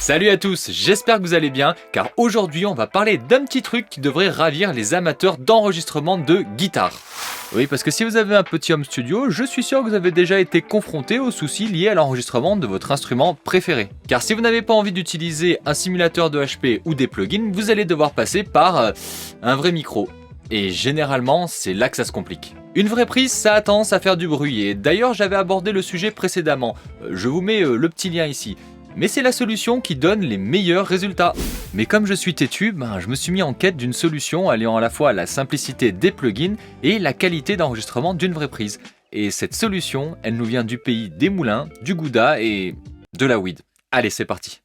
Salut à tous, j'espère que vous allez bien, car aujourd'hui on va parler d'un petit truc qui devrait ravir les amateurs d'enregistrement de guitare. Oui, parce que si vous avez un petit home studio, je suis sûr que vous avez déjà été confronté aux soucis liés à l'enregistrement de votre instrument préféré. Car si vous n'avez pas envie d'utiliser un simulateur de HP ou des plugins, vous allez devoir passer par un vrai micro. Et généralement, c'est là que ça se complique. Une vraie prise, ça a tendance à faire du bruit, et d'ailleurs j'avais abordé le sujet précédemment. Je vous mets le petit lien ici. Mais c'est la solution qui donne les meilleurs résultats. Mais comme je suis têtu, je me suis mis en quête d'une solution alliant à la fois la simplicité des plugins et la qualité d'enregistrement d'une vraie prise. Et cette solution, elle nous vient du pays des moulins, du gouda et de la weed. Allez, c'est parti.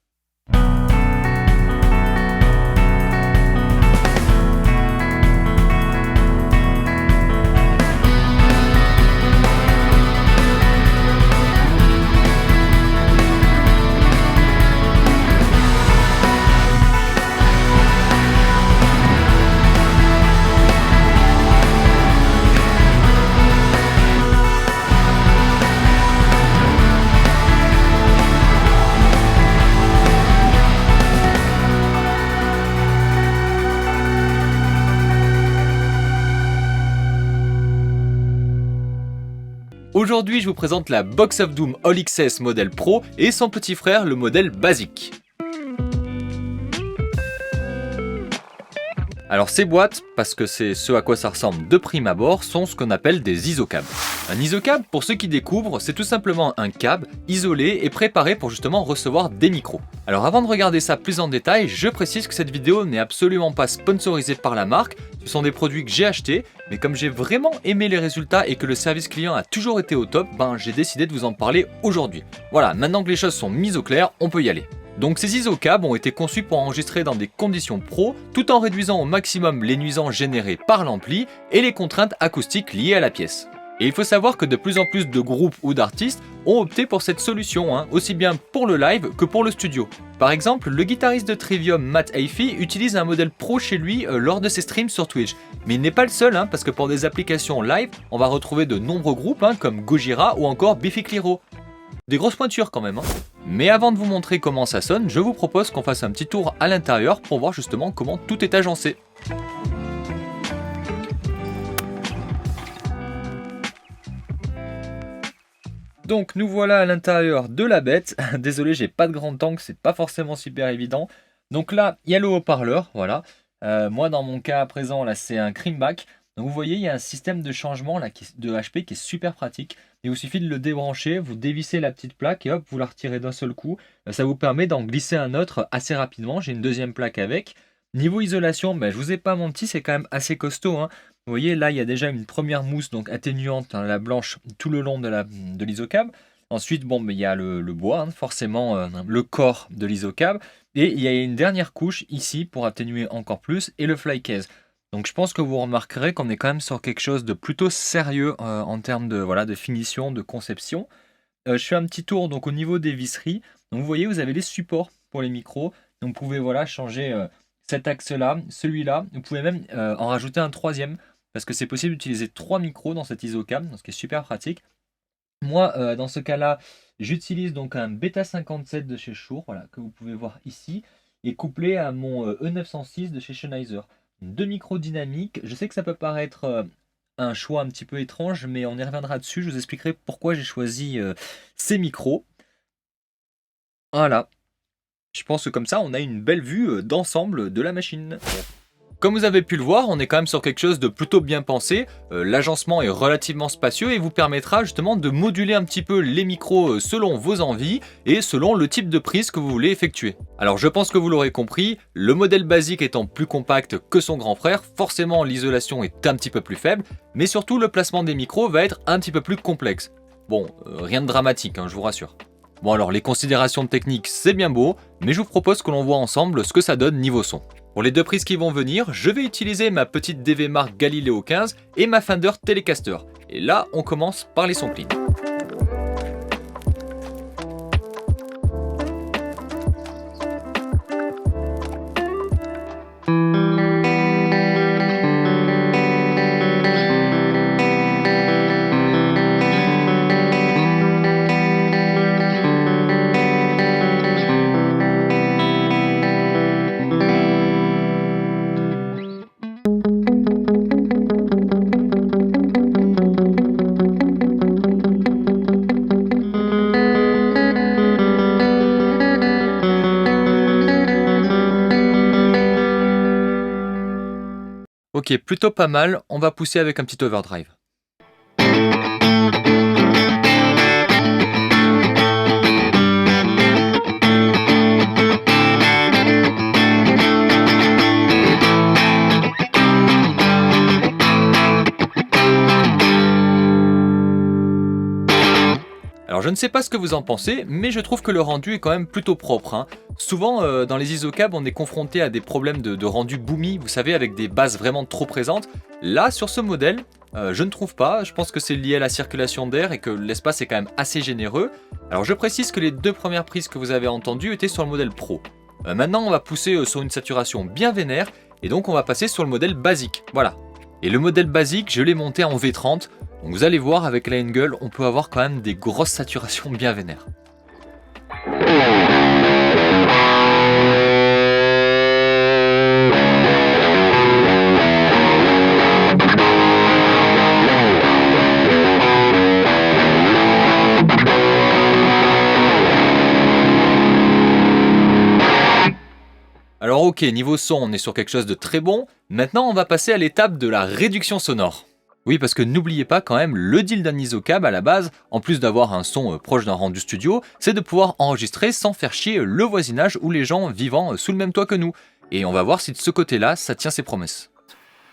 Aujourd'hui, je vous présente la Box of Doom All XS modèle Pro et son petit frère, le modèle basique. Alors ces boîtes, parce que c'est ce à quoi ça ressemble de prime abord, sont ce qu'on appelle des isocabs. Un isocab, pour ceux qui découvrent, c'est tout simplement un câble isolé et préparé pour justement recevoir des micros. Alors avant de regarder ça plus en détail, je précise que cette vidéo n'est absolument pas sponsorisée par la marque, ce sont des produits que j'ai achetés, mais comme j'ai vraiment aimé les résultats et que le service client a toujours été au top, j'ai décidé de vous en parler aujourd'hui. Voilà, maintenant que les choses sont mises au clair, on peut y aller. Donc ces isocabs ont été conçus pour enregistrer dans des conditions pro, tout en réduisant au maximum les nuisances générées par l'ampli et les contraintes acoustiques liées à la pièce. Et il faut savoir que de plus en plus de groupes ou d'artistes ont opté pour cette solution, aussi bien pour le live que pour le studio. Par exemple, le guitariste de Trivium Matt Heafy utilise un modèle pro chez lui lors de ses streams sur Twitch. Mais il n'est pas le seul, parce que pour des applications live, on va retrouver de nombreux groupes comme Gojira ou encore Biffy Clyro. Des grosses pointures quand même. Mais avant de vous montrer comment ça sonne, je vous propose qu'on fasse un petit tour à l'intérieur pour voir justement comment tout est agencé. Donc nous voilà à l'intérieur de la bête. Désolé, j'ai pas de grand angle, c'est pas forcément super évident. Donc là, il y a le haut-parleur, voilà. Moi dans mon cas à présent, là c'est un Creamback. Donc vous voyez, il y a un système de changement là, de HP qui est super pratique. Il vous suffit de le débrancher, vous dévissez la petite plaque et hop, vous la retirez d'un seul coup. Ça vous permet d'en glisser un autre assez rapidement. J'ai une deuxième plaque avec. Niveau isolation, je vous ai pas menti, c'est quand même assez costaud. Vous voyez, là, il y a déjà une première mousse donc atténuante, la blanche, tout le long de l'isocab. Ensuite, il y a le bois, forcément le corps de l'isocab. Et il y a une dernière couche ici pour atténuer encore plus et le fly case. Donc je pense que vous remarquerez qu'on est quand même sur quelque chose de plutôt sérieux en termes de finition, de conception. Je fais un petit tour donc au niveau des visseries. Donc vous voyez, vous avez les supports pour les micros. Donc vous pouvez changer cet axe-là, celui-là. Vous pouvez même en rajouter un troisième parce que c'est possible d'utiliser 3 micros dans cet isocab, ce qui est super pratique. Moi, dans ce cas-là, j'utilise donc un Beta 57 de chez Shure, que vous pouvez voir ici, et couplé à mon E906 de chez Sennheiser. 2 micros dynamiques, je sais que ça peut paraître un choix un petit peu étrange, mais on y reviendra dessus, je vous expliquerai pourquoi j'ai choisi ces micros. Voilà, je pense que comme ça on a une belle vue d'ensemble de la machine. Comme vous avez pu le voir, on est quand même sur quelque chose de plutôt bien pensé. L'agencement est relativement spacieux et vous permettra justement de moduler un petit peu les micros selon vos envies et selon le type de prise que vous voulez effectuer. Alors je pense que vous l'aurez compris, le modèle basique étant plus compact que son grand frère, forcément l'isolation est un petit peu plus faible, mais surtout le placement des micros va être un petit peu plus complexe. Bon, rien de dramatique, je vous rassure. Bon alors les considérations techniques c'est bien beau, mais je vous propose que l'on voit ensemble ce que ça donne niveau son. Pour les deux prises qui vont venir, je vais utiliser ma petite DV Mark Galileo 15 et ma Fender Telecaster. Et là, on commence par les sons clean. Ok, plutôt pas mal, on va pousser avec un petit overdrive. Alors je ne sais pas ce que vous en pensez, mais je trouve que le rendu est quand même plutôt propre, hein. Souvent dans les isocabs on est confronté à des problèmes de rendu boomy, vous savez, avec des basses vraiment trop présentes. Là sur ce modèle, je ne trouve pas, je pense que c'est lié à la circulation d'air et que l'espace est quand même assez généreux. Alors je précise que les 2 premières prises que vous avez entendues étaient sur le modèle Pro. Maintenant on va pousser sur une saturation bien vénère, et donc on va passer sur le modèle basique, voilà. Et le modèle basique, je l'ai monté en V30, donc vous allez voir, avec la Engel, on peut avoir quand même des grosses saturations bien vénères. Alors ok, niveau son, on est sur quelque chose de très bon. Maintenant, on va passer à l'étape de la réduction sonore. Oui, parce que n'oubliez pas quand même, le deal d'un isocab à la base, en plus d'avoir un son proche d'un rendu studio, c'est de pouvoir enregistrer sans faire chier le voisinage ou les gens vivant sous le même toit que nous. Et on va voir si de ce côté-là, ça tient ses promesses.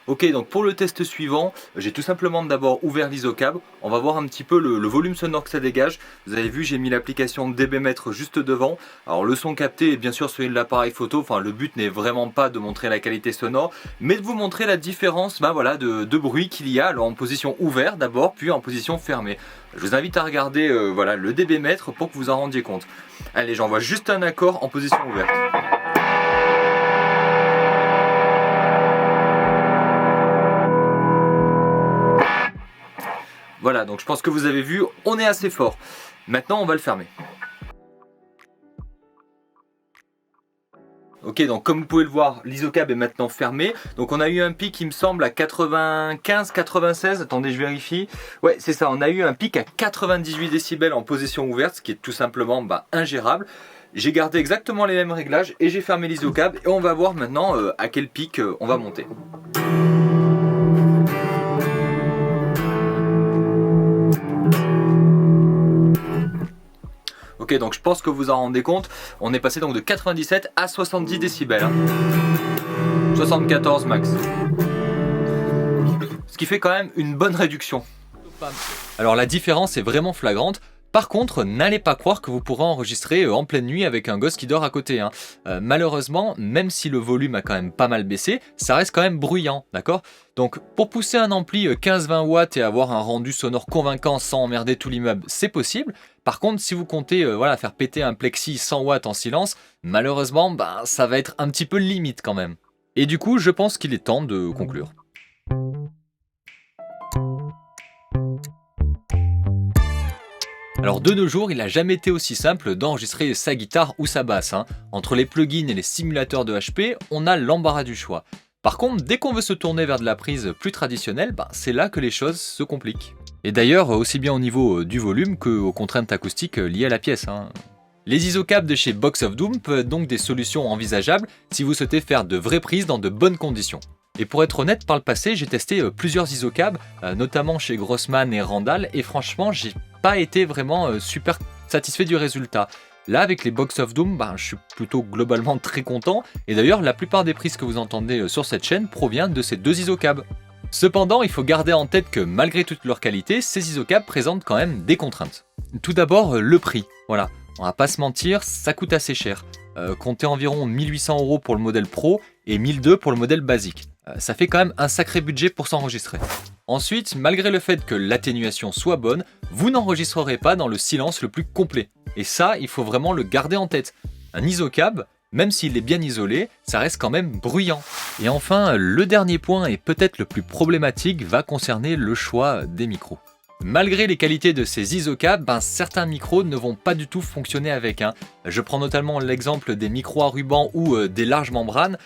Ok, donc pour le test suivant, j'ai tout simplement d'abord ouvert l'isocab. On va voir un petit peu le volume sonore que ça dégage. Vous avez vu, j'ai mis l'application dBmètre juste devant. Alors le son capté est bien sûr celui de l'appareil photo. Enfin, le but n'est vraiment pas de montrer la qualité sonore, mais de vous montrer la différence voilà, de bruit qu'il y a alors en position ouverte d'abord, puis en position fermée. Je vous invite à regarder voilà, le dBmètre pour que vous en rendiez compte. Allez, j'envoie juste un accord en position ouverte. Voilà, donc je pense que vous avez vu, on est assez fort. Maintenant, on va le fermer. Ok, donc comme vous pouvez le voir, l'isocab est maintenant fermé. Donc on a eu un pic, il me semble, à 95-96. Attendez, je vérifie. Ouais, c'est ça, on a eu un pic à 98 décibels en position ouverte, ce qui est tout simplement ingérable. J'ai gardé exactement les mêmes réglages et j'ai fermé l'isocab. Et on va voir maintenant à quel pic on va monter. Ok, donc je pense que vous en rendez compte, on est passé donc de 97 à 70 décibels. 74 max. Ce qui fait quand même une bonne réduction. Alors la différence est vraiment flagrante. Par contre, n'allez pas croire que vous pourrez enregistrer en pleine nuit avec un gosse qui dort à côté, hein. Malheureusement, même si le volume a quand même pas mal baissé, ça reste quand même bruyant, d'accord? Donc pour pousser un ampli 15-20 watts et avoir un rendu sonore convaincant sans emmerder tout l'immeuble, c'est possible. Par contre, si vous comptez voilà, faire péter un plexi 100 watts en silence, malheureusement, ça va être un petit peu limite quand même. Et du coup, je pense qu'il est temps de conclure. Alors de nos jours, il n'a jamais été aussi simple d'enregistrer sa guitare ou sa basse, hein. Entre les plugins et les simulateurs de HP, on a l'embarras du choix. Par contre, dès qu'on veut se tourner vers de la prise plus traditionnelle, c'est là que les choses se compliquent. Et d'ailleurs, aussi bien au niveau du volume qu'aux contraintes acoustiques liées à la pièce, hein. Les isocabs de chez Box of Doom peuvent être donc des solutions envisageables si vous souhaitez faire de vraies prises dans de bonnes conditions. Et pour être honnête, par le passé, j'ai testé plusieurs isocabs, notamment chez Grossman et Randall, et franchement, j'ai pas été vraiment super satisfait du résultat. Là, avec les Box of Doom, je suis plutôt globalement très content, et d'ailleurs, la plupart des prises que vous entendez sur cette chaîne proviennent de ces 2 isocabs. Cependant, il faut garder en tête que malgré toute leur qualité, ces isocabs présentent quand même des contraintes. Tout d'abord, le prix. Voilà, on va pas se mentir, ça coûte assez cher. Comptez environ 1800 € pour le modèle Pro et 1200 pour le modèle basique. Ça fait quand même un sacré budget pour s'enregistrer. Ensuite, malgré le fait que l'atténuation soit bonne, vous n'enregistrerez pas dans le silence le plus complet. Et ça, il faut vraiment le garder en tête. Un isocab, même s'il est bien isolé, ça reste quand même bruyant. Et enfin, le dernier point et peut-être le plus problématique va concerner le choix des micros. Malgré les qualités de ces isocabs, certains micros ne vont pas du tout fonctionner avec. Je prends notamment l'exemple des micros à ruban ou des larges membranes,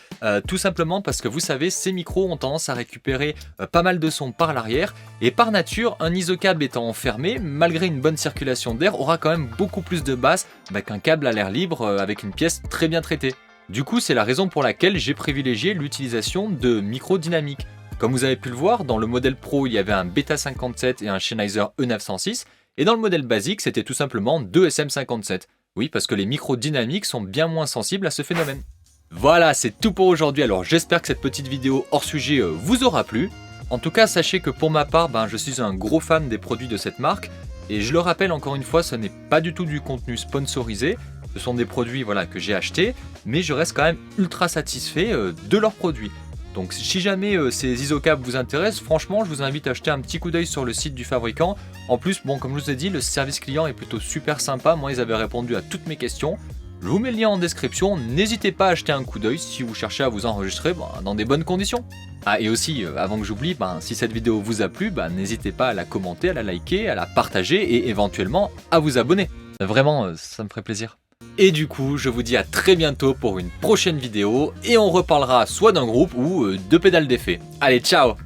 tout simplement parce que vous savez, ces micros ont tendance à récupérer pas mal de son par l'arrière, et par nature, un isocab étant fermé, malgré une bonne circulation d'air, aura quand même beaucoup plus de basse qu'un câble à l'air libre avec une pièce très bien traitée. Du coup, c'est la raison pour laquelle j'ai privilégié l'utilisation de micros dynamiques. Comme vous avez pu le voir, dans le modèle Pro, il y avait un Beta 57 et un Sennheiser E906, et dans le modèle basique, c'était tout simplement deux SM57. Oui, parce que les micros dynamiques sont bien moins sensibles à ce phénomène. Voilà, c'est tout pour aujourd'hui, alors j'espère que cette petite vidéo hors sujet vous aura plu. En tout cas, sachez que pour ma part, je suis un gros fan des produits de cette marque, et je le rappelle encore une fois, ce n'est pas du tout du contenu sponsorisé, ce sont des produits que j'ai achetés, mais je reste quand même ultra satisfait de leurs produits. Donc si jamais ces isocaps vous intéressent, franchement je vous invite à jeter un petit coup d'œil sur le site du fabricant. En plus, comme je vous ai dit, le service client est plutôt super sympa, moi ils avaient répondu à toutes mes questions. Je vous mets le lien en description, n'hésitez pas à jeter un coup d'œil si vous cherchez à vous enregistrer dans des bonnes conditions. Ah et aussi, avant que j'oublie, si cette vidéo vous a plu, n'hésitez pas à la commenter, à la liker, à la partager et éventuellement à vous abonner. Vraiment, ça me ferait plaisir. Et du coup, je vous dis à très bientôt pour une prochaine vidéo et on reparlera soit d'un groupe ou de pédales d'effet. Allez, ciao!